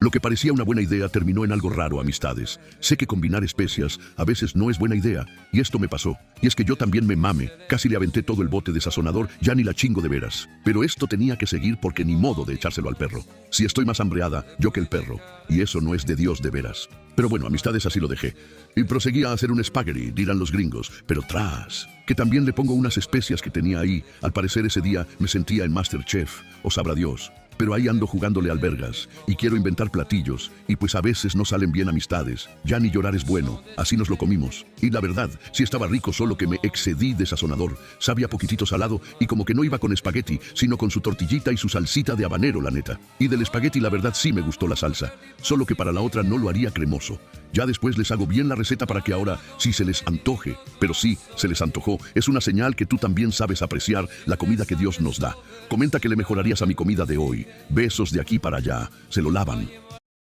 Lo que parecía una buena idea terminó en algo raro, amistades. Sé que combinar especias a veces no es buena idea, y esto me pasó. Y es que yo también me mame, casi le aventé todo el bote de sazonador, ya ni la chingo de veras. Pero esto tenía que seguir porque ni modo de echárselo al perro. Si estoy más hambreada, yo que el perro, y eso no es de Dios de veras. Pero bueno, amistades, así lo dejé. Y proseguí a hacer un spaghetti, dirán los gringos, pero que también le pongo unas especias que tenía ahí. Al parecer ese día me sentía en MasterChef, o sabrá Dios. Pero ahí ando jugándole albergas, y quiero inventar platillos, y pues a veces no salen bien, amistades. Ya ni llorar es bueno, así nos lo comimos. Y la verdad, sí estaba rico, solo que me excedí de sazonador. Sabía poquitito salado, y como que no iba con espagueti, sino con su tortillita y su salsita de habanero, la neta. Y del espagueti la verdad sí me gustó la salsa, solo que para la otra no lo haría cremoso. Ya después les hago bien la receta para que ahora sí se les antoje. Pero sí, se les antojó. Es una señal que tú también sabes apreciar la comida que Dios nos da. Comenta que le mejorarías a mi comida de hoy. Besos de aquí para allá. Se lo lavan.